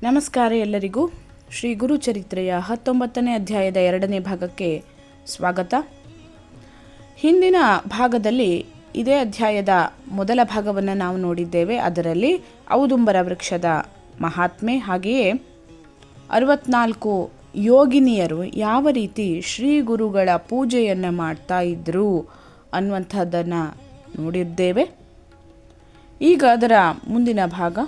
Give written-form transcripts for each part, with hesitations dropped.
ನಮಸ್ಕಾರ ಎಲ್ಲರಿಗೂ. ಶ್ರೀ ಗುರುಚರಿತ್ರೆಯ 19ನೇ ಅಧ್ಯಾಯದ 2ನೇ ಭಾಗಕ್ಕೆ ಸ್ವಾಗತ. ಹಿಂದಿನ ಭಾಗದಲ್ಲಿ ಇದೇ ಅಧ್ಯಾಯದ ಮೊದಲ ಭಾಗವನ್ನು ನಾವು ನೋಡಿದ್ದೇವೆ. ಅದರಲ್ಲಿ ಔದುಂಬರ ವೃಕ್ಷದ ಮಹಾತ್ಮೆ ಹಾಗೆಯೇ 64 ಯೋಗಿನಿಯರು ಯಾವ ರೀತಿ ಶ್ರೀ ಗುರುಗಳ ಪೂಜೆಯನ್ನು ಮಾಡ್ತಾ ಇದ್ರು ಅನ್ನುವಂಥದ್ದನ್ನು ನೋಡಿದ್ದೇವೆ. ಈಗ ಅದರ ಮುಂದಿನ ಭಾಗ.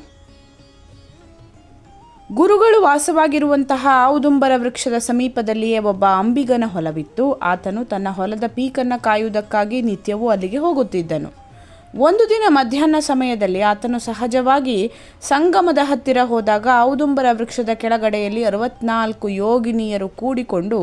ಗುರುಗಳು ವಾಸವಾಗಿರುವಂತಹ ಔದುಂಬರ ವೃಕ್ಷದ ಸಮೀಪದಲ್ಲಿಯೇ ಒಬ್ಬ ಅಂಬಿಗನ ಹೊಲವಿತ್ತು. ಆತನು ತನ್ನ ಹೊಲದ ಪೀಕನ್ನು ಕಾಯುವುದಕ್ಕಾಗಿ ನಿತ್ಯವೂ ಅಲ್ಲಿಗೆ ಹೋಗುತ್ತಿದ್ದನು. ಒಂದು ದಿನ ಮಧ್ಯಾಹ್ನ ಸಮಯದಲ್ಲಿ ಆತನು ಸಹಜವಾಗಿ ಸಂಗಮದ ಹತ್ತಿರ ಹೋದಾಗ ಔದುಂಬರ ವೃಕ್ಷದ ಕೆಳಗಡೆಯಲ್ಲಿ 64 ಯೋಗಿನಿಯರು ಕೂಡಿಕೊಂಡು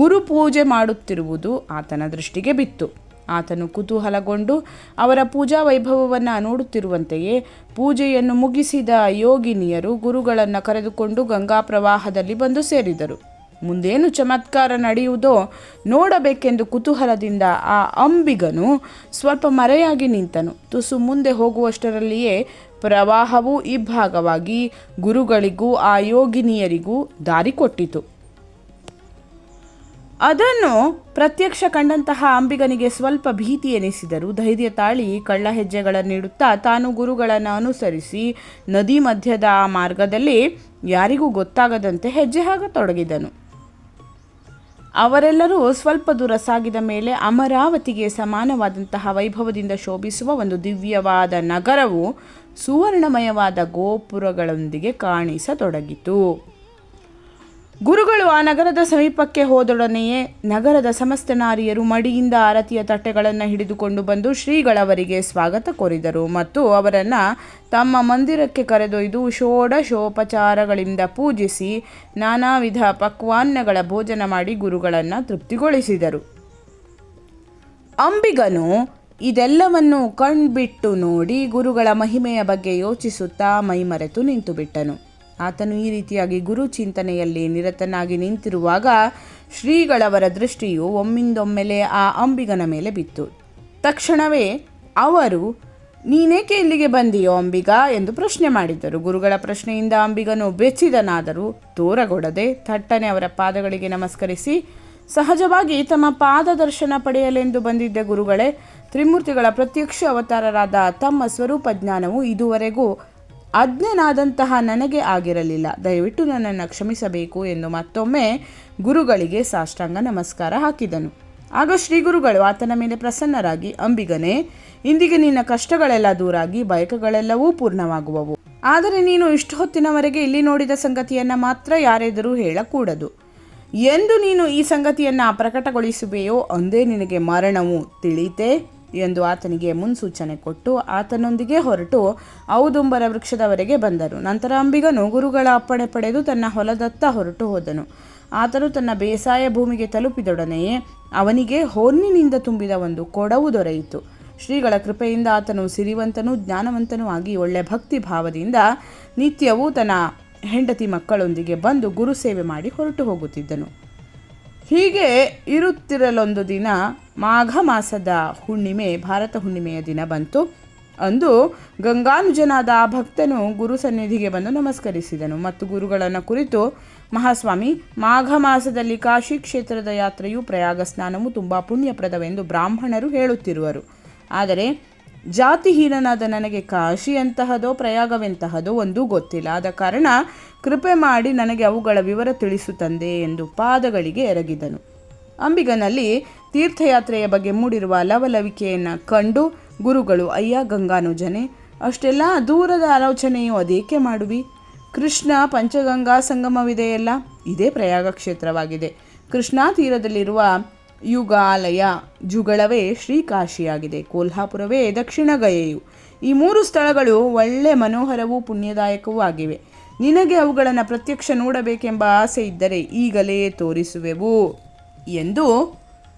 ಗುರುಪೂಜೆ ಮಾಡುತ್ತಿರುವುದು ಆತನ ದೃಷ್ಟಿಗೆ ಬಿತ್ತು. ಆತನು ಕುತೂಹಲಗೊಂಡು ಅವರ ಪೂಜಾ ವೈಭವವನ್ನು ನೋಡುತ್ತಿರುವಂತೆಯೇ ಪೂಜೆಯನ್ನು ಮುಗಿಸಿದ ಯೋಗಿನಿಯರು ಗುರುಗಳನ್ನು ಕರೆದುಕೊಂಡು ಗಂಗಾ ಪ್ರವಾಹದಲ್ಲಿ ಬಂದು ಸೇರಿದರು. ಮುಂದೇನು ಚಮತ್ಕಾರ ನಡೆಯುವುದೋ ನೋಡಬೇಕೆಂದು ಕುತೂಹಲದಿಂದ ಆ ಅಂಬಿಗನು ಸ್ವಲ್ಪ ಮರೆಯಾಗಿ ನಿಂತನು. ತುಸು ಮುಂದೆ ಹೋಗುವಷ್ಟರಲ್ಲಿಯೇ ಪ್ರವಾಹವು ಇಬ್ಬಾಗವಾಗಿ ಗುರುಗಳಿಗೂ ಆ ಯೋಗಿನಿಯರಿಗೂ ದಾರಿ ಕೊಟ್ಟಿತು. ಅದನ್ನು ಪ್ರತ್ಯಕ್ಷ ಕಂಡಂತಹ ಅಂಬಿಗನಿಗೆ ಸ್ವಲ್ಪ ಭೀತಿ ಎನಿಸಿದರೂ ಧೈರ್ಯ ತಾಳಿ ಕಳ್ಳ ಹೆಜ್ಜೆಗಳನ್ನಿಡುತ್ತಾ ತಾನು ಗುರುಗಳನ್ನು ಅನುಸರಿಸಿ ನದಿ ಮಧ್ಯದ ಆ ಮಾರ್ಗದಲ್ಲಿ ಯಾರಿಗೂ ಗೊತ್ತಾಗದಂತೆ ಹೆಜ್ಜೆ ಹಾಕತೊಡಗಿದನು. ಅವರೆಲ್ಲರೂ ಸ್ವಲ್ಪ ದೂರ ಸಾಗಿದ ಮೇಲೆ ಅಮರಾವತಿಗೆ ಸಮಾನವಾದಂತಹ ವೈಭವದಿಂದ ಶೋಭಿಸುವ ಒಂದು ದಿವ್ಯವಾದ ನಗರವು ಸುವರ್ಣಮಯವಾದ ಗೋಪುರಗಳೊಂದಿಗೆ ಕಾಣಿಸತೊಡಗಿತು. ಗುರುಗಳು ಆ ನಗರದ ಸಮೀಪಕ್ಕೆ ಹೋದೊಡನೆಯೇ ನಗರದ ಸಮಸ್ತ ನಾರಿಯರು ಮಡಿಯಿಂದ ಆರತಿಯ ತಟ್ಟೆಗಳನ್ನು ಹಿಡಿದುಕೊಂಡು ಬಂದು ಶ್ರೀಗಳವರಿಗೆ ಸ್ವಾಗತ ಕೋರಿದರು ಮತ್ತು ಅವರನ್ನು ತಮ್ಮ ಮಂದಿರಕ್ಕೆ ಕರೆದೊಯ್ದು ಷೋಡಶೋಪಚಾರಗಳಿಂದ ಪೂಜಿಸಿ ನಾನಾ ವಿಧ ಪಕ್ವಾನ್ನಗಳ ಭೋಜನ ಮಾಡಿ ಗುರುಗಳನ್ನು ತೃಪ್ತಿಗೊಳಿಸಿದರು. ಅಂಬಿಗನು ಇದೆಲ್ಲವನ್ನು ಕಣ್ಬಿಟ್ಟು ನೋಡಿ ಗುರುಗಳ ಮಹಿಮೆಯ ಬಗ್ಗೆ ಯೋಚಿಸುತ್ತಾ ಮೈಮರೆತು ನಿಂತುಬಿಟ್ಟನು. ಆತನು ಈ ರೀತಿಯಾಗಿ ಗುರು ಚಿಂತನೆಯಲ್ಲಿ ನಿರತನಾಗಿ ನಿಂತಿರುವಾಗ ಶ್ರೀಗಳವರ ದೃಷ್ಟಿಯು ಒಮ್ಮಿಂದೊಮ್ಮೆಲೆ ಆ ಅಂಬಿಗನ ಮೇಲೆ ಬಿತ್ತು. ತಕ್ಷಣವೇ ಅವರು ನೀನೇಕೆ ಇಲ್ಲಿಗೆ ಬಂದಿಯೋ ಅಂಬಿಗ ಎಂದು ಪ್ರಶ್ನೆ ಮಾಡಿದರು. ಗುರುಗಳ ಪ್ರಶ್ನೆಯಿಂದ ಅಂಬಿಗನು ಬೆಚ್ಚಿದನಾದರೂ ತೋರಗೊಡದೆ ಥಟ್ಟನೆ ಅವರ ಪಾದಗಳಿಗೆ ನಮಸ್ಕರಿಸಿ, ಸಹಜವಾಗಿ ತಮ್ಮ ಪಾದ ದರ್ಶನ ಪಡೆಯಲೆಂದು ಬಂದಿದ್ದ ಗುರುಗಳೇ, ತ್ರಿಮೂರ್ತಿಗಳ ಪ್ರತ್ಯಕ್ಷ ಅವತಾರರಾದ ತಮ್ಮ ಸ್ವರೂಪ ಜ್ಞಾನವು ಇದುವರೆಗೂ ಅಜ್ಞನಾದಂತಹ ನನಗೆ ಆಗಿರಲಿಲ್ಲ. ದಯವಿಟ್ಟು ನನ್ನನ್ನು ಕ್ಷಮಿಸಬೇಕು ಎಂದು ಮತ್ತೊಮ್ಮೆ ಗುರುಗಳಿಗೆ ಸಾಷ್ಟಾಂಗ ನಮಸ್ಕಾರ ಹಾಕಿದನು. ಆಗ ಶ್ರೀ ಗುರುಗಳು ಆತನ ಮೇಲೆ ಪ್ರಸನ್ನರಾಗಿ, ಅಂಬಿಗನೇ, ಇಂದಿಗೆ ನಿನ್ನ ಕಷ್ಟಗಳೆಲ್ಲ ದೂರಾಗಿ ಬಯಕೆಗಳೆಲ್ಲವೂ ಪೂರ್ಣವಾಗುವವು. ಆದರೆ ನೀನು ಇಷ್ಟು ಹೊತ್ತಿನವರೆಗೆ ಇಲ್ಲಿ ನೋಡಿದ ಸಂಗತಿಯನ್ನು ಮಾತ್ರ ಯಾರೆದುರೂ ಹೇಳಕೂಡದು. ಎಂದು ನೀನು ಈ ಸಂಗತಿಯನ್ನು ಪ್ರಕಟಗೊಳಿಸುವೆಯೋ ಅಂದೇ ನಿನಗೆ ಮರಣವು ತಿಳಿತೇ ಎಂದು ಆತನಿಗೆ ಮುನ್ಸೂಚನೆ ಕೊಟ್ಟು ಆತನೊಂದಿಗೆ ಹೊರಟು ಔದುಂಬರ ವೃಕ್ಷದವರೆಗೆ ಬಂದರು. ನಂತರ ಅಂಬಿಗನು ಗುರುಗಳ ಅಪ್ಪಣೆ ಪಡೆದು ತನ್ನ ಹೊಲದತ್ತ ಹೊರಟು ಹೋದನು. ಆತನು ತನ್ನ ಬೇಸಾಯ ಭೂಮಿಗೆ ತಲುಪಿದೊಡನೆಯೇ ಅವನಿಗೆ ಹೊನ್ನಿನಿಂದ ತುಂಬಿದ ಒಂದು ಕೊಡವು ದೊರೆಯಿತು. ಶ್ರೀಗಳ ಕೃಪೆಯಿಂದ ಆತನು ಸಿರಿವಂತನೂ ಜ್ಞಾನವಂತನೂ ಆಗಿ ಒಳ್ಳೆ ಭಕ್ತಿ ಭಾವದಿಂದ ನಿತ್ಯವೂ ತನ್ನ ಹೆಂಡತಿ ಮಕ್ಕಳೊಂದಿಗೆ ಬಂದು ಗುರು ಸೇವೆ ಮಾಡಿ ಹೊರಟು ಹೋಗುತ್ತಿದ್ದನು. ಹೀಗೆ ಇರುತ್ತಿರಲೊಂದು ದಿನ ಮಾಘ ಮಾಸದ ಹುಣ್ಣಿಮೆ, ಭಾರತ ಹುಣ್ಣಿಮೆಯ ದಿನ ಬಂತು. ಅಂದು ಗಂಗಾನುಜನಾದ ಆ ಭಕ್ತನು ಗುರು ಸನ್ನಿಧಿಗೆ ಬಂದು ನಮಸ್ಕರಿಸಿದನು ಮತ್ತು ಗುರುಗಳನ್ನು ಕುರಿತು, ಮಹಾಸ್ವಾಮಿ, ಮಾಘ ಮಾಸದಲ್ಲಿ ಕಾಶಿ ಕ್ಷೇತ್ರದ ಯಾತ್ರೆಯು ಪ್ರಯಾಗ ಸ್ನಾನವು ತುಂಬ ಪುಣ್ಯಪ್ರದವೆಂದು ಬ್ರಾಹ್ಮಣರು ಹೇಳುತ್ತಿರುವರು. ಆದರೆ ಜಾತಿಹೀನನಾದ ನನಗೆ ಕಾಶಿ ಅಂತಹದೋ ಪ್ರಯಾಗವೆಂತಹದೋ ಒಂದೂ ಗೊತ್ತಿಲ್ಲ. ಆದ ಕಾರಣ ಕೃಪೆ ಮಾಡಿ ನನಗೆ ಅವುಗಳ ವಿವರ ತಿಳಿಸು ತಂದೆ ಎಂದು ಪಾದಗಳಿಗೆ ಎರಗಿದನು. ಅಂಬಿಗನಲ್ಲಿ ತೀರ್ಥಯಾತ್ರೆಯ ಬಗ್ಗೆ ಮೂಡಿರುವ ಲವಲವಿಕೆಯನ್ನು ಕಂಡು ಗುರುಗಳು, ಅಯ್ಯ ಗಂಗಾನುಜನೆ, ಅಷ್ಟೆಲ್ಲ ದೂರದ ಆಲೋಚನೆಯು ಅದೇಕೆ ಮಾಡುವಿ? ಕೃಷ್ಣ ಪಂಚಗಂಗಾ ಸಂಗಮವಿದೆಯಲ್ಲ, ಇದೇ ಪ್ರಯಾಗ ಕ್ಷೇತ್ರವಾಗಿದೆ. ಕೃಷ್ಣಾ ತೀರದಲ್ಲಿರುವ ಯುಗಾಲಯ ಜುಗಳವೇ ಶ್ರೀಕಾಶಿಯಾಗಿದೆ. ಕೋಲ್ಹಾಪುರವೇ ದಕ್ಷಿಣ ಗಯೆಯು. ಈ 3 ಸ್ಥಳಗಳು ಒಳ್ಳೆ ಮನೋಹರವೂ ಪುಣ್ಯದಾಯಕವೂ ಆಗಿವೆ. ನಿನಗೆ ಅವುಗಳನ್ನು ಪ್ರತ್ಯಕ್ಷ ನೋಡಬೇಕೆಂಬ ಆಸೆ ಇದ್ದರೆ ಈಗಲೇ ತೋರಿಸುವೆವು ಎಂದು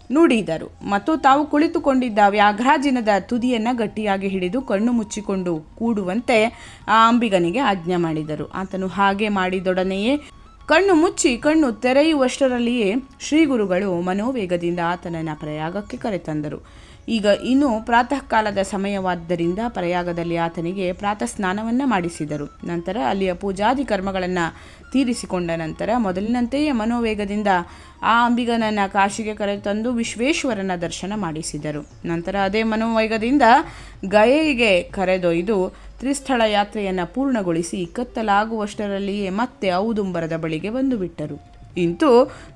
ನುಡಿದರು ಮತ್ತು ತಾವು ಕುಳಿತುಕೊಂಡಿದ್ದ ವ್ಯಾಘ್ರಾಜಿನದ ತುದಿಯನ್ನು ಗಟ್ಟಿಯಾಗಿ ಹಿಡಿದು ಕಣ್ಣು ಮುಚ್ಚಿಕೊಂಡು ಕೂಡುವಂತೆ ಆ ಅಂಬಿಗನಿಗೆ ಆಜ್ಞೆ ಮಾಡಿದರು. ಆತನು ಹಾಗೆ ಮಾಡಿದೊಡನೆಯೇ ಕಣ್ಣು ಮುಚ್ಚಿ ಕಣ್ಣು ತೆರೆಯುವಷ್ಟರಲ್ಲಿಯೇ ಶ್ರೀಗುರುಗಳು ಮನೋವೇಗದಿಂದ ಆತನನ್ನು ಪ್ರಯಾಗಕ್ಕೆ ಕರೆತಂದರು. ಈಗ ಇನ್ನು ಪ್ರಾತಃ ಕಾಲದ ಸಮಯವಾದ್ದರಿಂದ ಪ್ರಯಾಗದಲ್ಲಿ ಆತನಿಗೆ ಪ್ರಾತಃ ಸ್ನಾನವನ್ನು ಮಾಡಿಸಿದರು. ನಂತರ ಅಲ್ಲಿಯ ಪೂಜಾದಿ ಕರ್ಮಗಳನ್ನು ತೀರಿಸಿಕೊಂಡ ನಂತರ ಮೊದಲಿನಂತೆಯೇ ಮನೋವೇಗದಿಂದ ಆ ಅಂಬಿಗನನ್ನು ಕಾಶಿಗೆ ಕರೆತಂದು ವಿಶ್ವೇಶ್ವರನ ದರ್ಶನ ಮಾಡಿಸಿದರು. ನಂತರ ಅದೇ ಮನೋವೇಗದಿಂದ ಗಯೆಗೆ ಕರೆದೊಯ್ದು ತ್ರಿಸ್ಥಳ ಯಾತ್ರೆಯನ್ನು ಪೂರ್ಣಗೊಳಿಸಿ ಕತ್ತಲಾಗುವಷ್ಟರಲ್ಲಿಯೇ ಮತ್ತೆ ಔದುಂಬರದ ಬಳಿಗೆ ಬಂದು ಬಿಟ್ಟರು. ಇಂತೂ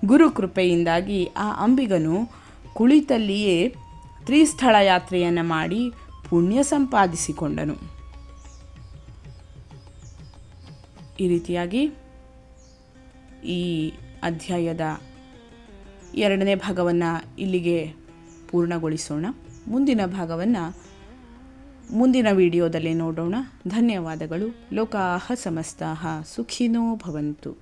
ಗುರುಕೃಪೆಯಿಂದಾಗಿ ಆ ಅಂಬಿಗನು ಕುಳಿತಲ್ಲಿಯೇ ತ್ರಿಸ್ಥಳ ಯಾತ್ರೆಯನ್ನು ಮಾಡಿ ಪುಣ್ಯ ಸಂಪಾದಿಸಿಕೊಂಡನು. ಈ ರೀತಿಯಾಗಿ ಈ ಅಧ್ಯಾಯದ 2ನೇ ಭಾಗವನ್ನು ಇಲ್ಲಿಗೆ ಪೂರ್ಣಗೊಳಿಸೋಣ. ಮುಂದಿನ ಭಾಗವನ್ನು ಮುಂದಿನ ವಿಡಿಯೋದಲ್ಲಿ ನೋಡೋಣ. ಧನ್ಯವಾದಗಳು. ಲೋಕಾಃ ಸಮಸ್ತಾಃ ಸುಖಿನೋ ಭವಂತು.